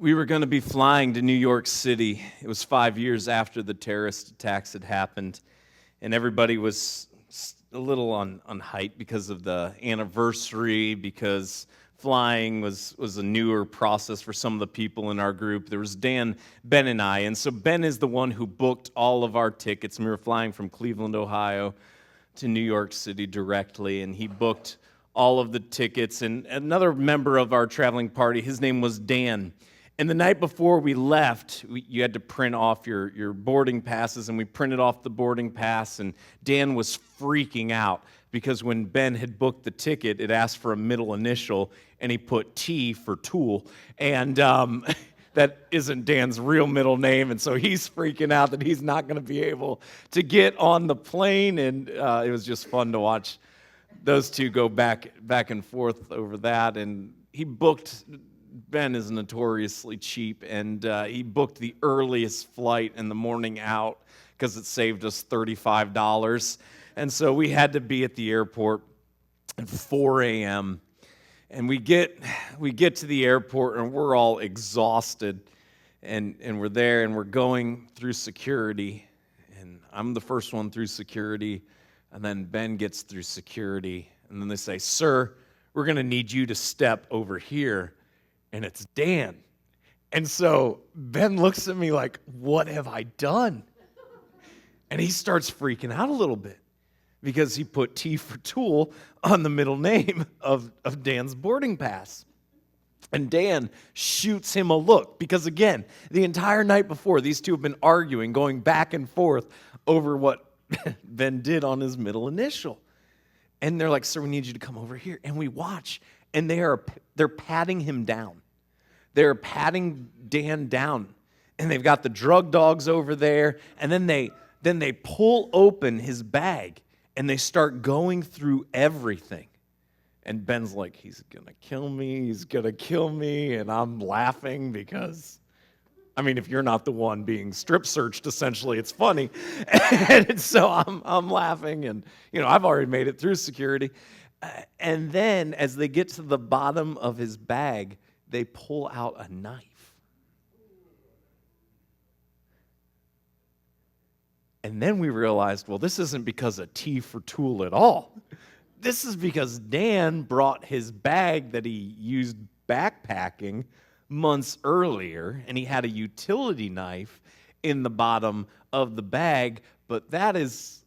We were going to be flying to New York City. It was 5 years after the terrorist attacks had happened, and everybody was a little on hype because of the anniversary, because flying was a newer process for some of the people in our group. There was Dan, Ben, and I, and so Ben is the one who booked all of our tickets, and we were flying from Cleveland, Ohio to New York City directly, and he booked all of the tickets. And another member of our traveling party, his name was Dan. And the night before we left, you had to print off your boarding passes, and we printed off the boarding pass, and Dan was freaking out because when Ben had booked the ticket, it asked for a middle initial, and he put T for tool, and that isn't Dan's real middle name, and so he's freaking out that he's not going to be able to get on the plane, and it was just fun to watch those two go back and forth over that. And Ben is notoriously cheap, and he booked the earliest flight in the morning out because it saved us $35. And so we had to be at the airport at 4 a.m. And we get to the airport, and we're all exhausted, and we're there, and we're going through security, and I'm the first one through security, and then Ben gets through security, and then they say, "Sir, we're going to need you to step over here." And it's Dan. And so Ben looks at me like, "What have I done?" And he starts freaking out a little bit because he put T for tool on the middle name of Dan's boarding pass. And Dan shoots him a look because, again, the entire night before, these two have been arguing, going back and forth over what Ben did on his middle initial. And they're like, "Sir, we need you to come over here." And we watch, and they're patting him down. They're patting Dan down, and they've got the drug dogs over there, and then they pull open his bag, and they start going through everything. And Ben's like, "He's going to kill me," and I'm laughing because, I mean, if you're not the one being strip searched, essentially, it's funny. And so I'm laughing, and, I've already made it through security. And then as they get to the bottom of his bag, they pull out a knife. And then we realized, well, this isn't because of T for tool at all. This is because Dan brought his bag that he used backpacking months earlier, and he had a utility knife in the bottom of the bag, but that is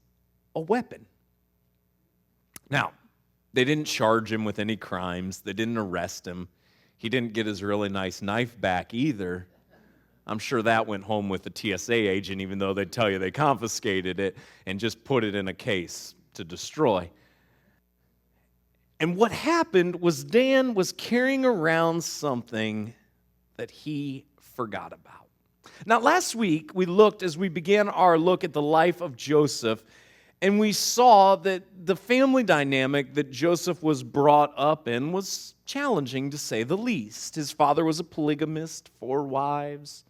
a weapon. Now, they didn't charge him with any crimes. They didn't arrest him. He didn't get his really nice knife back either. I'm sure that went home with the TSA agent, even though they'd tell you they confiscated it and just put it in a case to destroy. And what happened was Dan was carrying around something that he forgot about. Now, last week, as we began our look at the life of Joseph, and we saw that the family dynamic that Joseph was brought up in was challenging, to say the least. His father was a polygamist, 4 wives,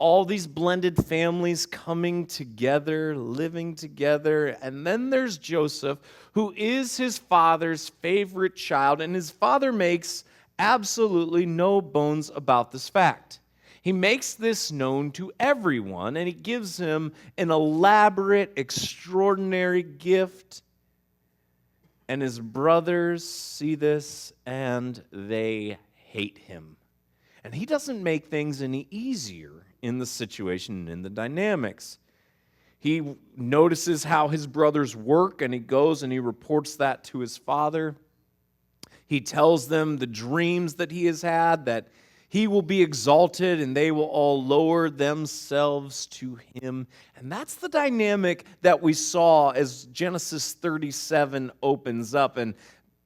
all these blended families coming together, living together. And then there's Joseph, who is his father's favorite child, and his father makes absolutely no bones about this fact. He makes this known to everyone, and he gives him an elaborate, extraordinary gift. And his brothers see this, and they hate him. And he doesn't make things any easier in the situation and in the dynamics. He notices how his brothers work, and he goes and he reports that to his father. He tells them the dreams that he has had, that he will be exalted and they will all lower themselves to him. And that's the dynamic that we saw as Genesis 37 opens up. And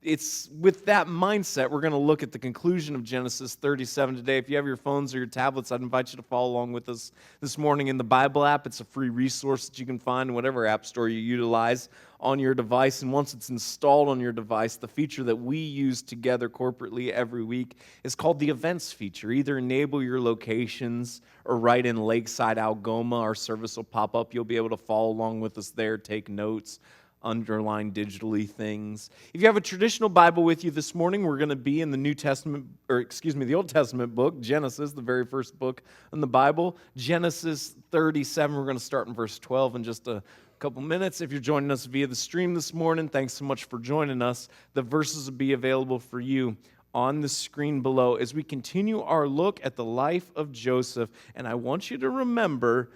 it's with that mindset we're going to look at the conclusion of Genesis 37 today. If you have your phones or your tablets, I'd invite you to follow along with us this morning in the Bible app. It's a free resource that you can find in whatever app store you utilize on your device. And once it's installed on your device, the feature that we use together corporately every week is called the Events feature. Either enable your locations or write in Lakeside, Algoma. Our service will pop up. You'll be able to follow along with us there, take notes. underline digitally things. If you have a traditional Bible with you this morning, we're going to be in the the Old Testament book, Genesis, the very first book in the Bible. Genesis 37, we're going to start in verse 12 in just a couple minutes. If you're joining us via the stream this morning, thanks so much for joining us. The verses will be available for you on the screen below as we continue our look at the life of Joseph. And I want you to remember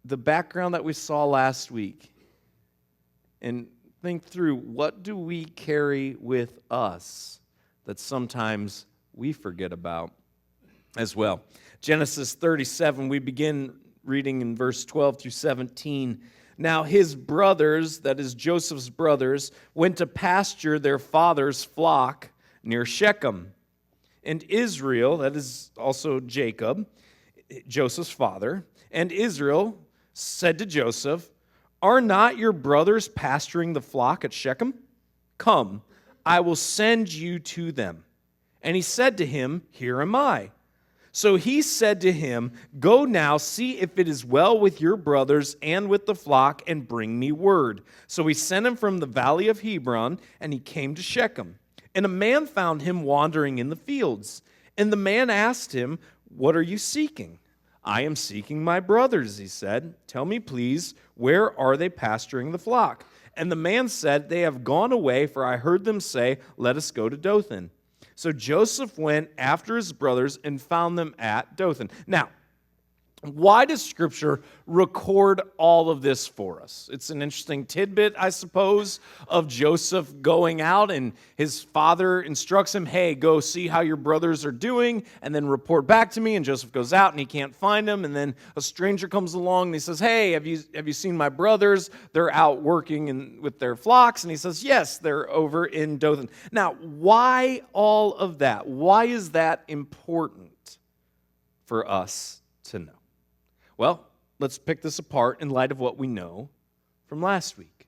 the background that we saw last week and think through, what do we carry with us that sometimes we forget about as well. Genesis 37, we begin reading in verse 12 through 17. Now his brothers, that is Joseph's brothers, went to pasture their father's flock near Shechem. And Israel, that is also Jacob, Joseph's father, and Israel said to Joseph, "Are not your brothers pasturing the flock at Shechem? Come, I will send you to them." And he said to him, "Here am I." So he said to him, "Go now, see if it is well with your brothers and with the flock, and bring me word." So he sent him from the valley of Hebron, and he came to Shechem. And a man found him wandering in the fields. And the man asked him, "What are you seeking?" "I am seeking my brothers," he said. "Tell me, please, where are they pasturing the flock?" And the man said, "They have gone away, for I heard them say, 'Let us go to Dothan.'" So Joseph went after his brothers and found them at Dothan. Now, why does Scripture record all of this for us? It's an interesting tidbit, I suppose, of Joseph going out, and his father instructs him, "Hey, go see how your brothers are doing, and then report back to me." And Joseph goes out, and he can't find them. And then a stranger comes along, and he says, "Hey, have you seen my brothers? They're out working with their flocks." And he says, "Yes, they're over in Dothan." Now, why all of that? Why is that important for us to know? Well, let's pick this apart in light of what we know from last week.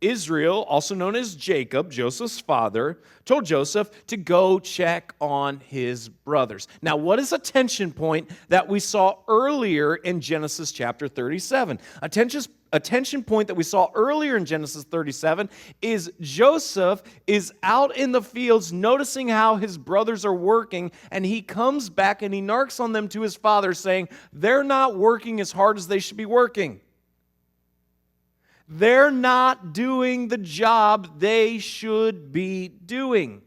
Israel, also known as Jacob, Joseph's father, told Joseph to go check on his brothers. Now, what is a tension point that we saw earlier in Genesis chapter 37? A tension point that we saw earlier in Genesis 37 is Joseph is out in the fields noticing how his brothers are working, and he comes back and he narks on them to his father saying, "They're not working as hard as they should be working. They're not doing the job they should be doing."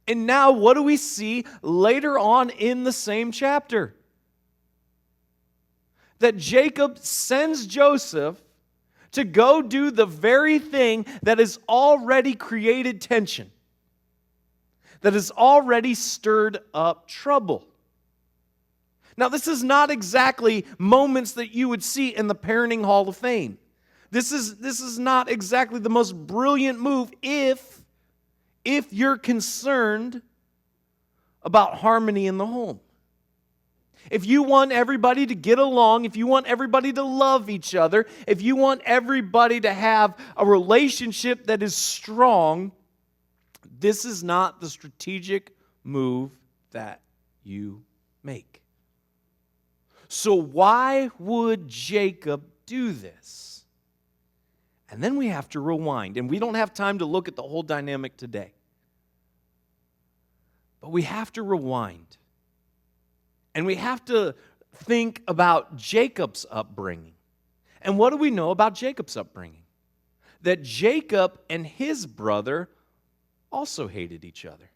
And now what do we see later on in the same chapter? That Jacob sends Joseph to go do the very thing that has already created tension, that has already stirred up trouble. Now, this is not exactly moments that you would see in the Parenting Hall of Fame. This is not exactly the most brilliant move if you're concerned about harmony in the home. If you want everybody to get along, if you want everybody to love each other, if you want everybody to have a relationship that is strong, this is not the strategic move that you make. So why would Jacob do this? And then we have to rewind, and we don't have time to look at the whole dynamic today. But we have to rewind. And we have to think about Jacob's upbringing. And what do we know about Jacob's upbringing? That Jacob and his brother also hated each other.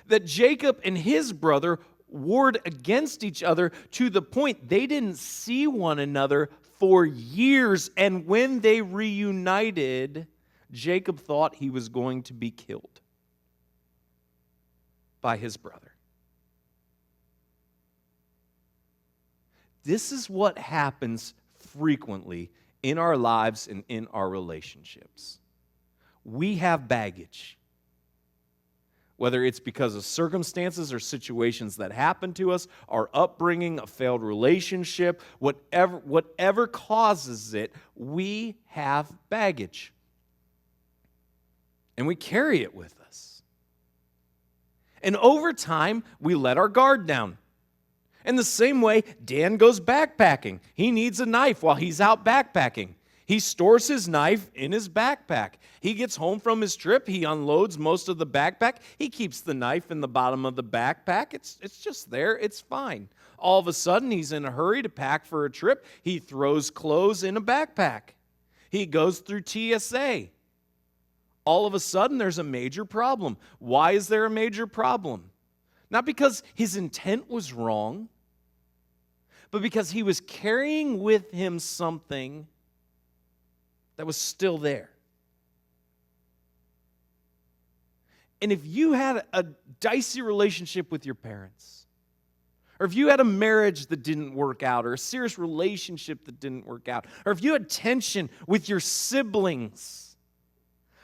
That Jacob and his brother warred against each other to the point they didn't see one another for years. And when they reunited, Jacob thought he was going to be killed by his brother. This is what happens frequently in our lives and in our relationships. We have baggage. Whether it's because of circumstances or situations that happen to us, our upbringing, a failed relationship, whatever causes it, we have baggage. And we carry it with us. And over time, we let our guard down. In the same way, Dan goes backpacking. He needs a knife while he's out backpacking. He stores his knife in his backpack. He gets home from his trip. He unloads most of the backpack. He keeps the knife in the bottom of the backpack. It's just there. It's fine. All of a sudden, he's in a hurry to pack for a trip. He throws clothes in a backpack. He goes through TSA. All of a sudden, there's a major problem. Why is there a major problem? Not because his intent was wrong, but because he was carrying with him something that was still there. And if you had a dicey relationship with your parents, or if you had a marriage that didn't work out, or a serious relationship that didn't work out, or if you had tension with your siblings,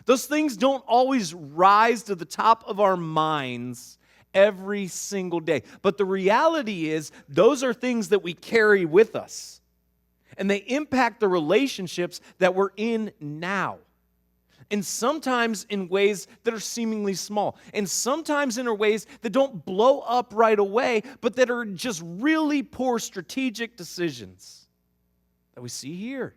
those things don't always rise to the top of our minds every single day. But the reality is, those are things that we carry with us. And they impact the relationships that we're in now. And sometimes in ways that are seemingly small. And sometimes in ways that don't blow up right away, but that are just really poor strategic decisions that we see here.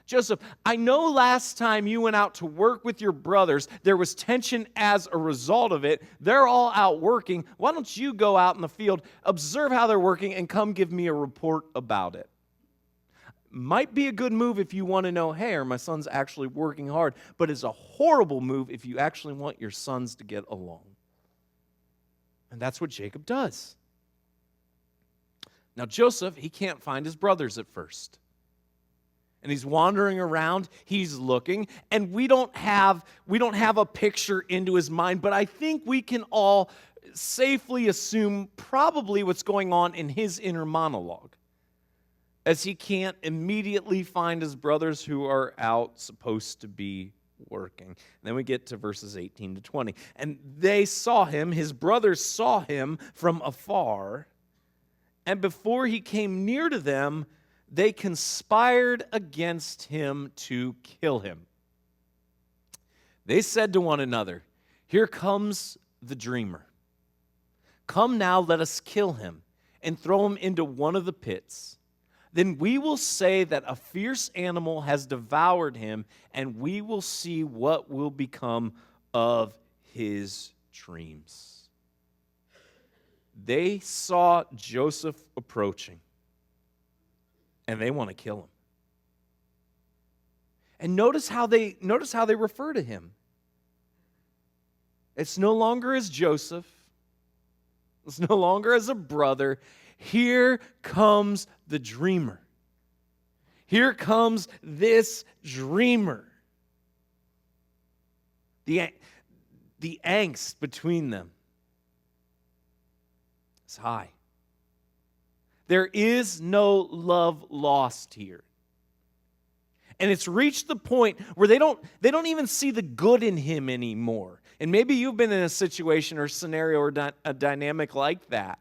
Joseph, I know last time you went out to work with your brothers, there was tension as a result of it. They're all out working. Why don't you go out in the field, observe how they're working, and come give me a report about it? Might be a good move if you want to know, hey, are my sons actually working hard? But it's a horrible move if you actually want your sons to get along. And that's what Jacob does. Now, Joseph, he can't find his brothers at first. And he's wandering around, he's looking, and we don't have a picture into his mind, but I think we can all safely assume probably what's going on in his inner monologue, as he can't immediately find his brothers who are out supposed to be working. And then we get to verses 18 to 20. And they saw him, his brothers saw him from afar, and before he came near to them, they conspired against him to kill him. They said to one another, here comes the dreamer. Come now, let us kill him and throw him into one of the pits. Then we will say that a fierce animal has devoured him, and we will see what will become of his dreams. They saw Joseph approaching, and they want to kill him. And notice how they refer to him. It's no longer as Joseph. It's no longer as a brother. Here comes the dreamer. Here comes this dreamer. The angst between them is high. There is no love lost here. And it's reached the point where they don't even see the good in him anymore. And maybe you've been in a situation or scenario or a dynamic like that,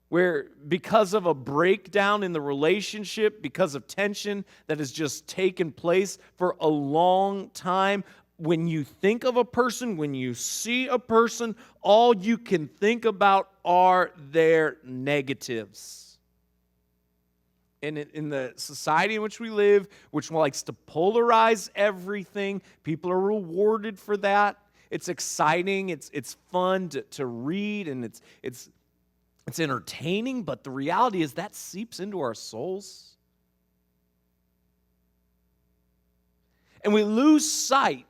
where because of a breakdown in the relationship, because of tension that has just taken place for a long time, when you think of a person, when you see a person, all you can think about are their negatives. And in the society in which we live, which likes to polarize everything, people are rewarded for that. It's exciting, it's fun to read, and it's entertaining, but the reality is that seeps into our souls. And we lose sight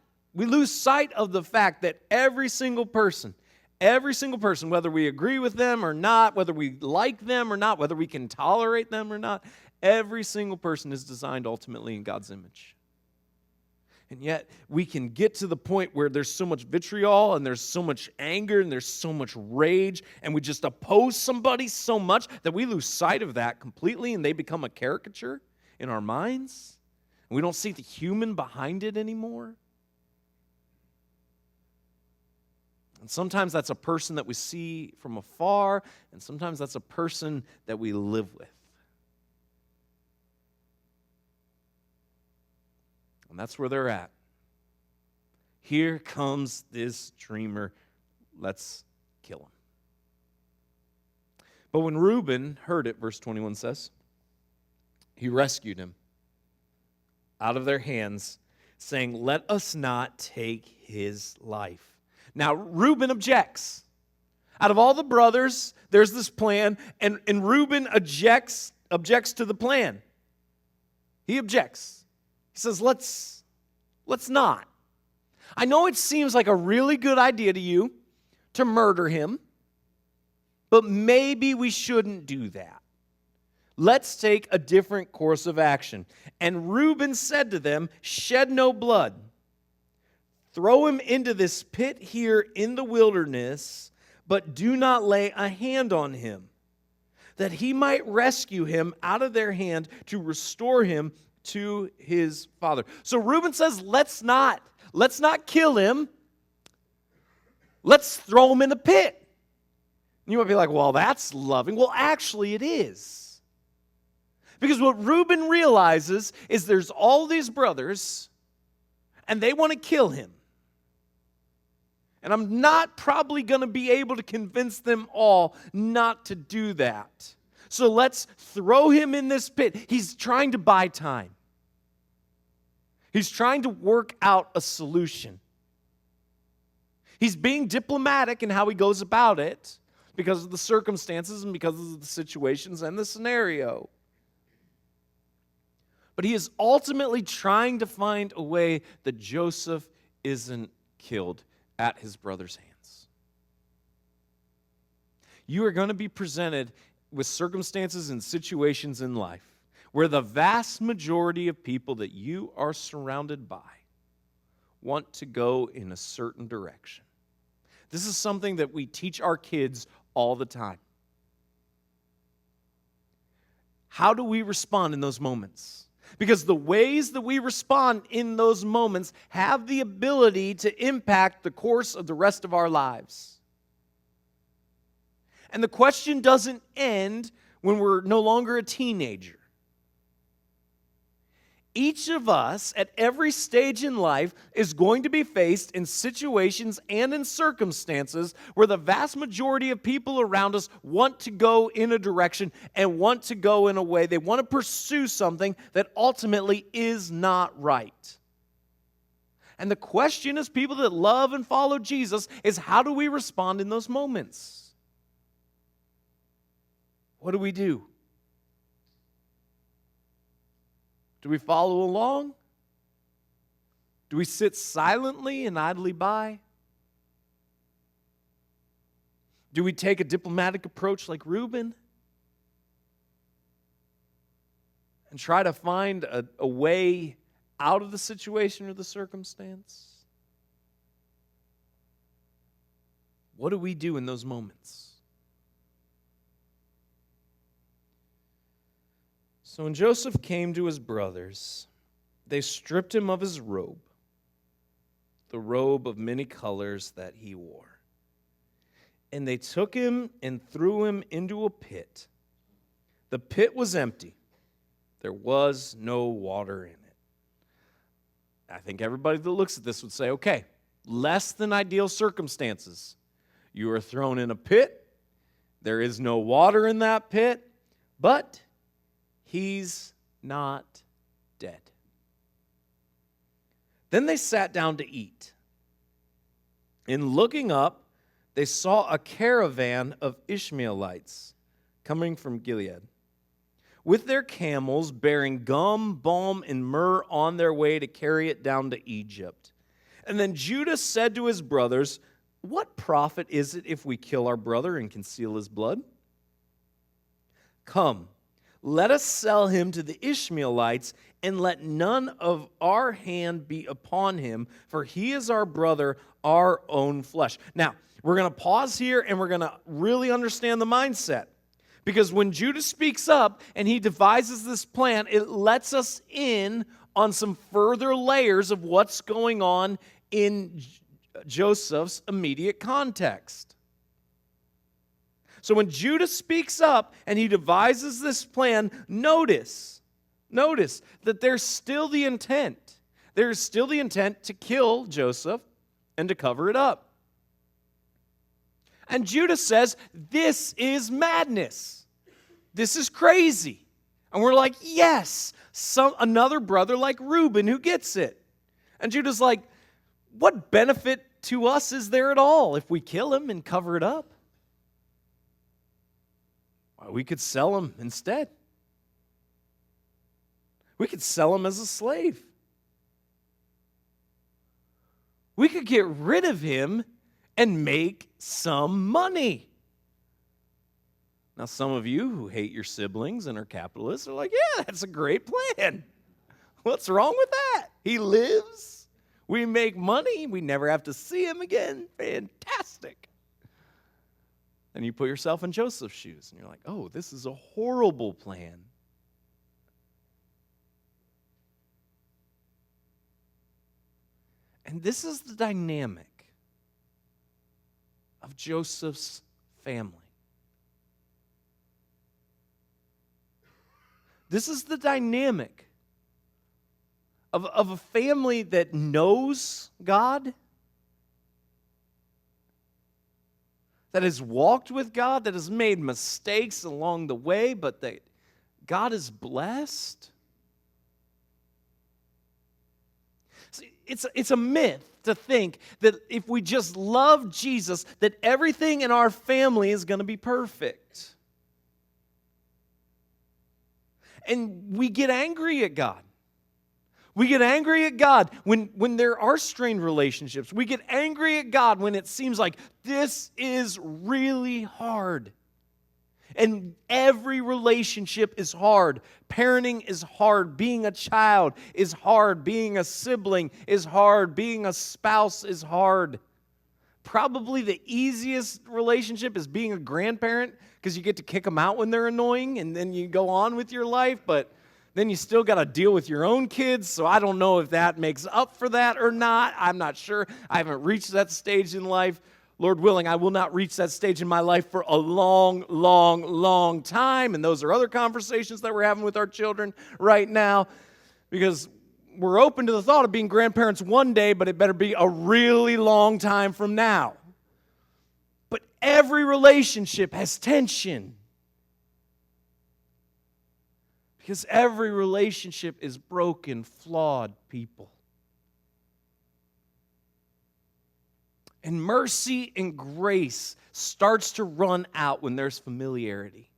of the fact that every single person, whether we agree with them or not, whether we like them or not, whether we can tolerate them or not, every single person is designed ultimately in God's image. And yet we can get to the point where there's so much vitriol and there's so much anger and there's so much rage, and we just oppose somebody so much that we lose sight of that completely, and they become a caricature in our minds. And we don't see the human behind it anymore. And sometimes that's a person that we see from afar, and sometimes that's a person that we live with. And that's where they're at. Here comes this dreamer. Let's kill him. But when Reuben heard it, verse 21 says, He rescued him out of their hands, saying, "Let us not take his life." Now, Reuben objects. Out of all the brothers, there's this plan, and Reuben objects to the plan. He objects. He says, let's not. I know it seems like a really good idea to you to murder him, but maybe we shouldn't do that. Let's take a different course of action. And Reuben said to them, "Shed no blood. Throw him into this pit here in the wilderness, but do not lay a hand on him, that he might rescue him out of their hand to restore him to his father." So Reuben says, let's not kill him. Let's throw him in the pit. You might be like, well, that's loving. Well, actually it is. Because what Reuben realizes is there's all these brothers, and they want to kill him. And I'm not probably going to be able to convince them all not to do that. So let's throw him in this pit. He's trying to buy time. He's trying to work out a solution. He's being diplomatic in how he goes about it because of the circumstances and because of the situations and the scenario. But he is ultimately trying to find a way that Joseph isn't killed at his brother's hands. You are going to be presented with circumstances and situations in life where the vast majority of people that you are surrounded by want to go in a certain direction. This is something that we teach our kids all the time. How do we respond in those moments? Because the ways that we respond in those moments have the ability to impact the course of the rest of our lives. And the question doesn't end when we're no longer a teenager. Each of us at every stage in life is going to be faced in situations and in circumstances where the vast majority of people around us want to go in a direction and want to go in a way. They want to pursue something that ultimately is not right. And the question as people that love and follow Jesus is, how do we respond in those moments? What do we do? Do we follow along? Do we sit silently and idly by? Do we take a diplomatic approach like Reuben and try to find a way out of the situation or the circumstance? What do we do in those moments? So when Joseph came to his brothers, they stripped him of his robe, the robe of many colors that he wore. And they took him and threw him into a pit. The pit was empty. There was no water in it. I think everybody that looks at this would say, okay, less than ideal circumstances. You are thrown in a pit. There is no water in that pit, but he's not dead. Then they sat down to eat. In looking up, they saw a caravan of Ishmaelites coming from Gilead, with their camels bearing gum, balm, and myrrh on their way to carry it down to Egypt. And then Judah said to his brothers, "What profit is it if we kill our brother and conceal his blood? Come, let us sell him to the Ishmaelites, and let none of our hand be upon him, for he is our brother, our own flesh." Now, we're going to pause here, and we're going to really understand the mindset. Because when Judah speaks up and he devises this plan, it lets us in on some further layers of what's going on in Joseph's immediate context. So when Judah speaks up and he devises this plan, notice that there's still the intent. There's still the intent to kill Joseph and to cover it up. And Judah says, this is madness. This is crazy. And we're like, yes, another brother like Reuben who gets it. And Judah's like, what benefit to us is there at all if we kill him and cover it up? Well, we could sell him instead. We could sell him as a slave. We could get rid of him and make some money. Now, some of you who hate your siblings and are capitalists are like, yeah, that's a great plan. What's wrong with that? He lives. We make money. We never have to see him again. Fantastic. And you put yourself in Joseph's shoes, and you're like, oh, this is a horrible plan. And this is the dynamic of Joseph's family. This is the dynamic of a family that knows God, that has walked with God, that has made mistakes along the way, but that God is blessed. See, it's a myth to think that if we just love Jesus, that everything in our family is going to be perfect. And we get angry at God. We get angry at God when there are strained relationships. We get angry at God when it seems like this is really hard. And every relationship is hard. Parenting is hard. Being a child is hard. Being a sibling is hard. Being a spouse is hard. Probably the easiest relationship is being a grandparent, because you get to kick them out when they're annoying and then you go on with your life, but then you still got to deal with your own kids, so I don't know if that makes up for that or not. I'm not sure. I haven't reached that stage in life. Lord willing, I will not reach that stage in my life for a long, long, long time, and those are other conversations that we're having with our children right now, because we're open to the thought of being grandparents one day, but it better be a really long time from now. But every relationship has tension. Because every relationship is broken, flawed people. And mercy and grace starts to run out when there's familiarity.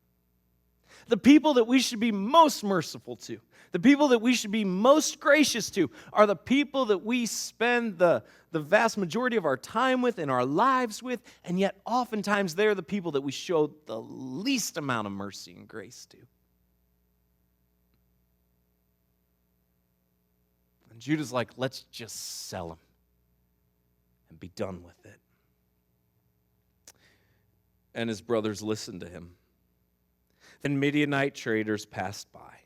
The people that we should be most merciful to, the people that we should be most gracious to, are the people that we spend the vast majority of our time with and our lives with, and yet oftentimes they're the people that we show the least amount of mercy and grace to. And Judah's like, let's just sell him and be done with it. And his brothers listened to him. Then Midianite traders passed by,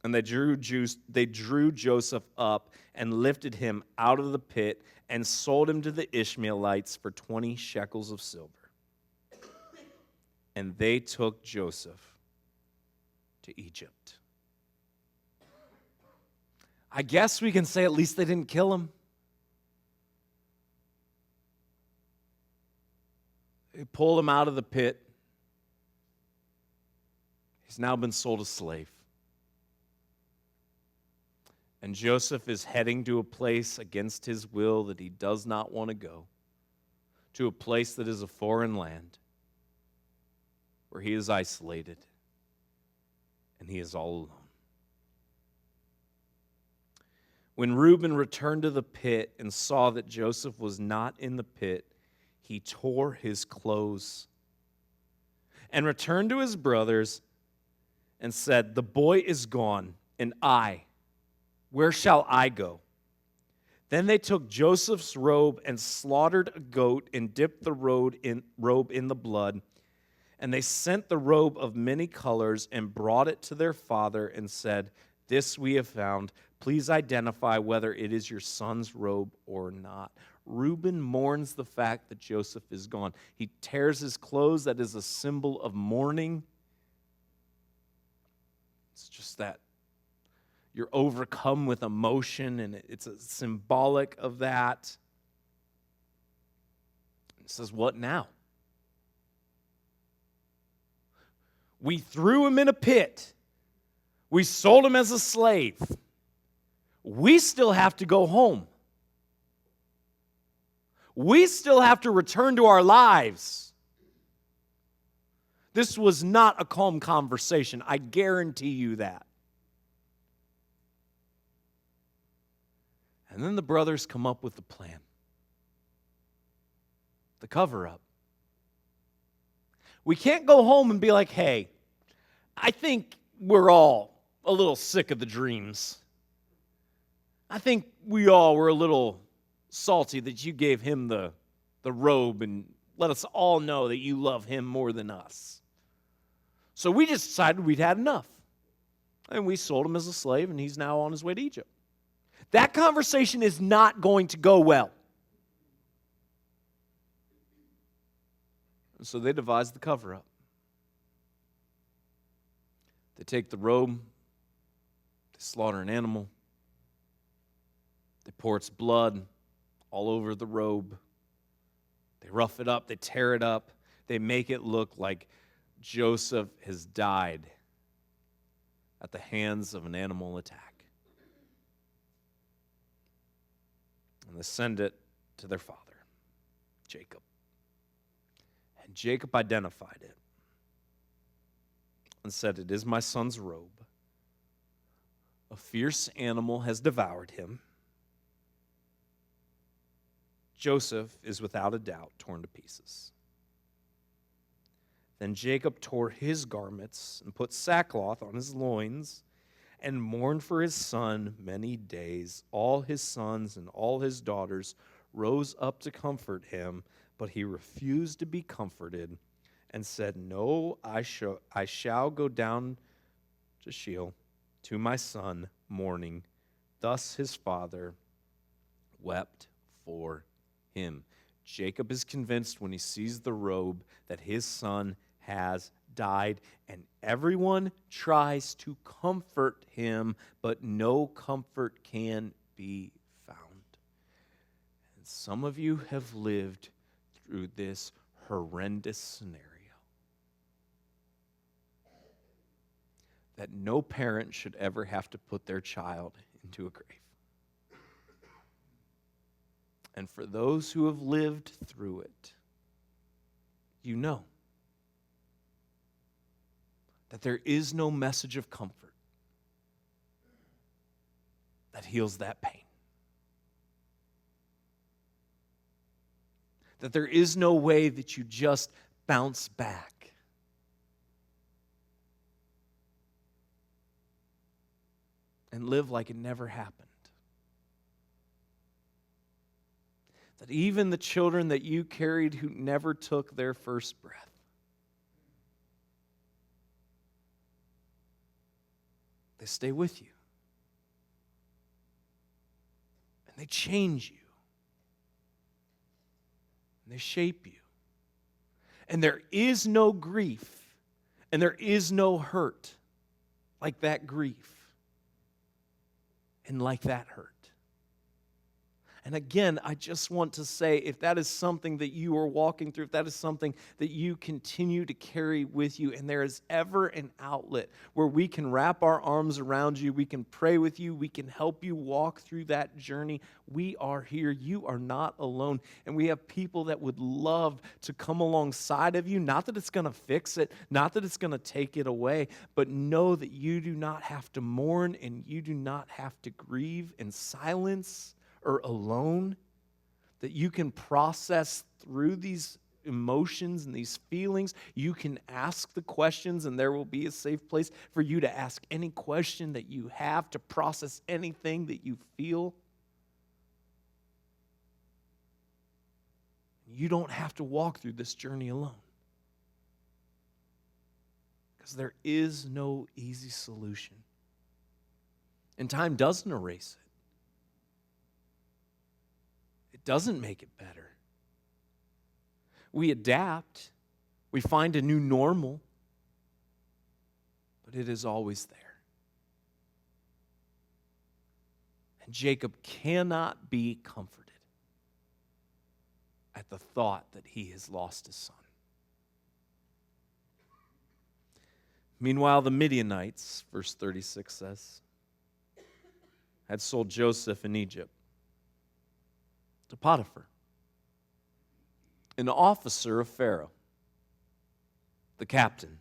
and they drew Joseph up and lifted him out of the pit and sold him to the Ishmaelites for 20 shekels of silver. And they took Joseph to Egypt. I guess we can say at least they didn't kill him. They pulled him out of the pit. He's now been sold a slave. And Joseph is heading to a place against his will that he does not want to go, to a place that is a foreign land, where he is isolated and he is all alone. When Reuben returned to the pit and saw that Joseph was not in the pit, he tore his clothes and returned to his brothers and said, "The boy is gone, and where shall I go?" Then they took Joseph's robe and slaughtered a goat and dipped the robe in the blood. And they sent the robe of many colors and brought it to their father and said, "This we have found. Please identify whether it is your son's robe or not." Reuben mourns the fact that Joseph is gone. He tears his clothes. That is a symbol of mourning. It's just that you're overcome with emotion, and it's a symbolic of that. It says, what now? We threw him in a pit. We sold him as a slave. We still have to go home. We still have to return to our lives. This was not a calm conversation. I guarantee you that. And then the brothers come up with the plan. The cover-up. We can't go home and be like, hey, I think we're all a little sick of the dreams. I think we all were a little salty that you gave him the robe and let us all know that you love him more than us. So we just decided we'd had enough. And we sold him as a slave, and he's now on his way to Egypt. That conversation is not going to go well. And so they devised the cover-up. They take the robe, they slaughter an animal, they pour its blood all over the robe, they rough it up, they tear it up, they make it look like Joseph has died at the hands of an animal attack. And they send it to their father, Jacob. And Jacob identified it and said, "It is my son's robe. A fierce animal has devoured him. Joseph is without a doubt torn to pieces." Then Jacob tore his garments and put sackcloth on his loins and mourned for his son many days. All his sons and all his daughters rose up to comfort him, but he refused to be comforted and said, "No, I shall go down to Sheol to my son mourning." Thus his father wept for him. Jacob is convinced when he sees the robe that his son has died, and everyone tries to comfort him, but no comfort can be found. And some of you have lived through this horrendous scenario that no parent should ever have to put their child into a grave. And for those who have lived through it, you know that there is no message of comfort that heals that pain. That there is no way that you just bounce back. And live like it never happened. That even the children that you carried who never took their first breath, they stay with you. And they change you. And they shape you. And there is no grief, and there is no hurt like that grief and like that hurt. And again, I just want to say, if that is something that you are walking through, if that is something that you continue to carry with you, and there is ever an outlet where we can wrap our arms around you, we can pray with you, we can help you walk through that journey, we are here. You are not alone. And we have people that would love to come alongside of you. Not that it's going to fix it, not that it's going to take it away, but know that you do not have to mourn and you do not have to grieve in silence or alone, that you can process through these emotions and these feelings. You can ask the questions, and there will be a safe place for you to ask any question that you have, to process anything that you feel. You don't have to walk through this journey alone, because there is no easy solution. And time doesn't erase it. It doesn't make it better. We adapt. We find a new normal. But it is always there. And Jacob cannot be comforted at the thought that he has lost his son. Meanwhile, the Midianites, verse 36 says, had sold Joseph in Egypt to Potiphar, an officer of Pharaoh, the captain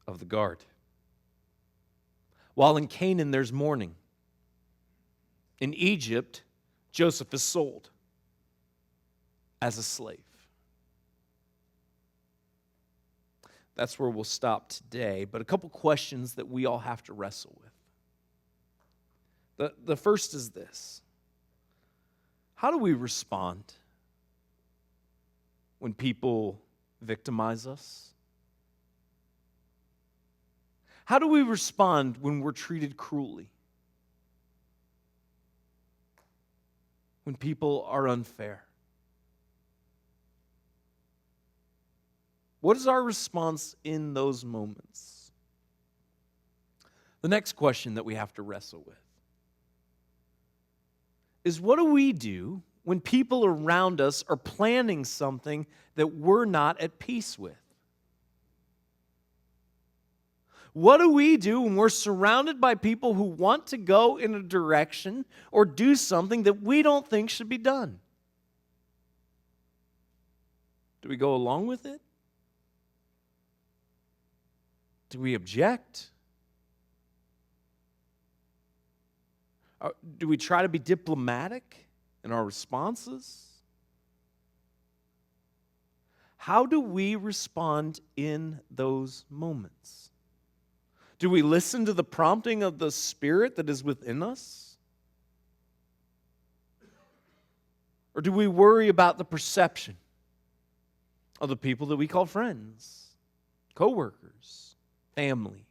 of the guard. While in Canaan there's mourning, in Egypt, Joseph is sold as a slave. That's where we'll stop today, but a couple questions that we all have to wrestle with. The first is this: how do we respond when people victimize us? How do we respond when we're treated cruelly? When people are unfair? What is our response in those moments? The next question that we have to wrestle with is, what do we do when people around us are planning something that we're not at peace with? What do we do when we're surrounded by people who want to go in a direction or do something that we don't think should be done? Do we go along with it? Do we object? Do we try to be diplomatic in our responses? How do we respond in those moments? Do we listen to the prompting of the Spirit that is within us? Or do we worry about the perception of the people that we call friends, coworkers, family,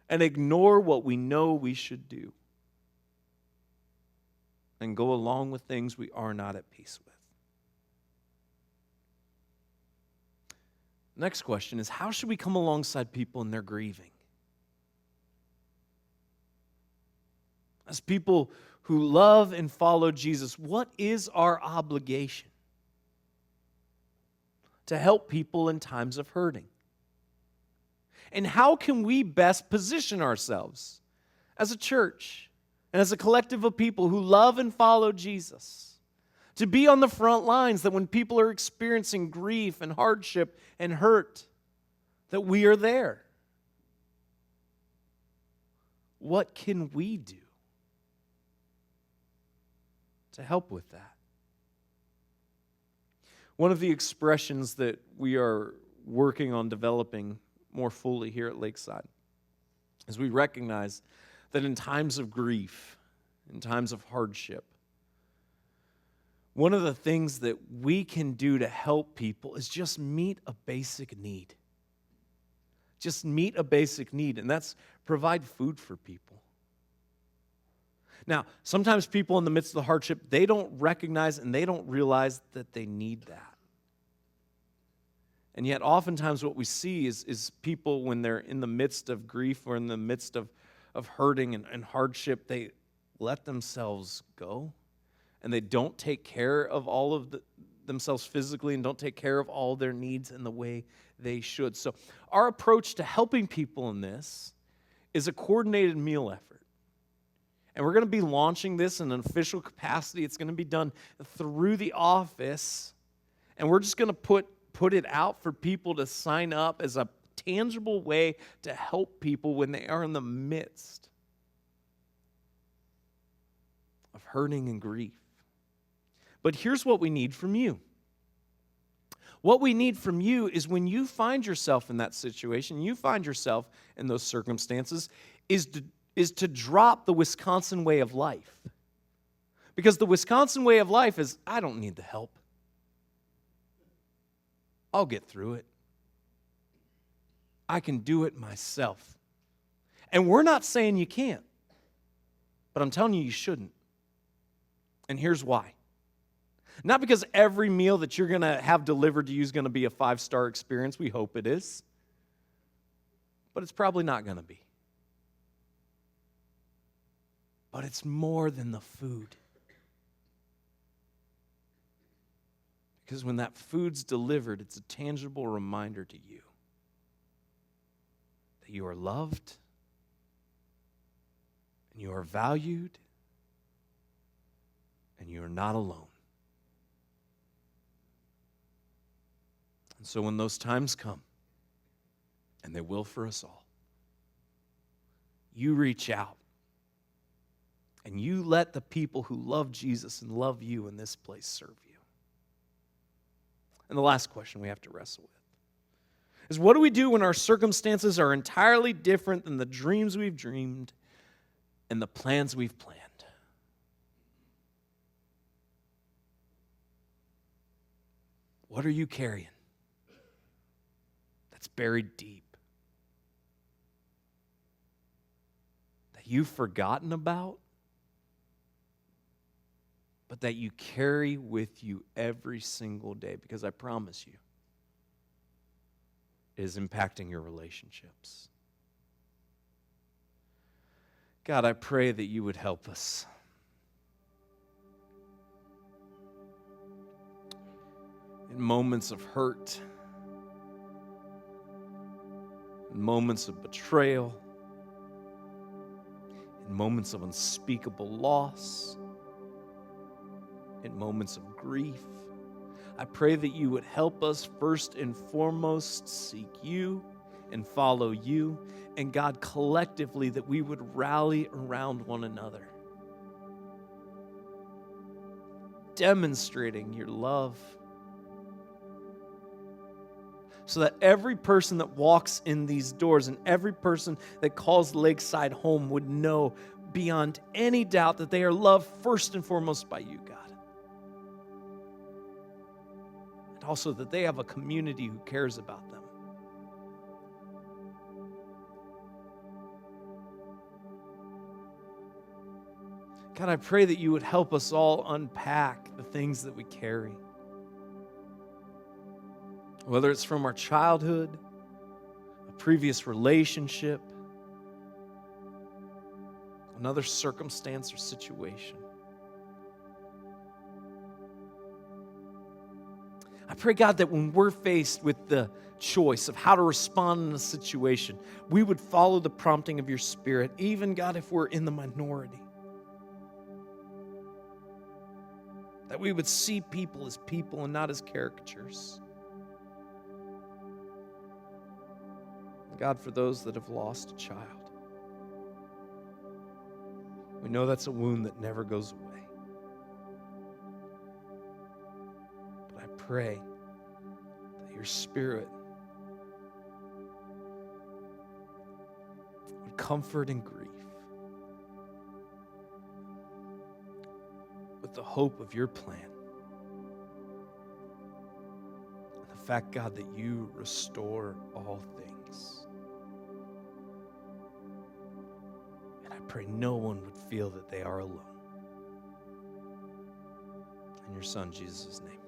and ignore what we know we should do and go along with things we are not at peace with? Next question is, how should we come alongside people in their grieving? As people who love and follow Jesus, what is our obligation to help people in times of hurting? And how can we best position ourselves as a church and as a collective of people who love and follow Jesus to be on the front lines, that when people are experiencing grief and hardship and hurt, that we are there? What can we do to help with that? One of the expressions that we are working on developing more fully here at Lakeside is we recognize that in times of grief, in times of hardship, one of the things that we can do to help people is just meet a basic need. Just meet a basic need, and that's provide food for people. Now, sometimes people in the midst of the hardship, they don't recognize and they don't realize that they need that. And yet, oftentimes what we see is people, when they're in the midst of grief or in the midst of hurting and hardship, they let themselves go. And they don't take care of all of themselves physically and don't take care of all their needs in the way they should. So our approach to helping people in this is a coordinated meal effort. And we're going to be launching this in an official capacity. It's going to be done through the office. And we're just going to put it out for people to sign up as a tangible way to help people when they are in the midst of hurting and grief. But here's what we need from you. What we need from you is, when you find yourself in that situation, you find yourself in those circumstances, is to drop the Wisconsin way of life. Because the Wisconsin way of life is, I don't need the help. I'll get through it. I can do it myself. And we're not saying you can't, but I'm telling you, you shouldn't. And here's why. Not because every meal that you're going to have delivered to you is going to be a 5-star experience. We hope it is. But it's probably not going to be. But it's more than the food. Because when that food's delivered, it's a tangible reminder to you that you are loved and you are valued and you are not alone. And so when those times come, and they will for us all, you reach out and you let the people who love Jesus and love you in this place serve you. And the last question we have to wrestle with is, what do we do when our circumstances are entirely different than the dreams we've dreamed and the plans we've planned? What are you carrying that's buried deep, that you've forgotten about, but that you carry with you every single day? Because I promise you, it is impacting your relationships. God, I pray that you would help us. In moments of hurt, in moments of betrayal, in moments of unspeakable loss, in moments of grief, I pray that you would help us first and foremost seek you and follow you, and God, collectively, that we would rally around one another, demonstrating your love, so that every person that walks in these doors and every person that calls Lakeside home would know beyond any doubt that they are loved first and foremost by you, God. And also that they have a community who cares about them. God, I pray that you would help us all unpack the things that we carry. Whether it's from our childhood, a previous relationship, another circumstance or situation. I pray, God, that when we're faced with the choice of how to respond in a situation, we would follow the prompting of your Spirit, even, God, if we're in the minority. That we would see people as people and not as caricatures. God, for those that have lost a child, we know that's a wound that never goes away. But I pray that your Spirit would comfort in grief with the hope of your plan. And the fact, God, that you restore all things. Pray no one would feel that they are alone. In your Son, Jesus' name.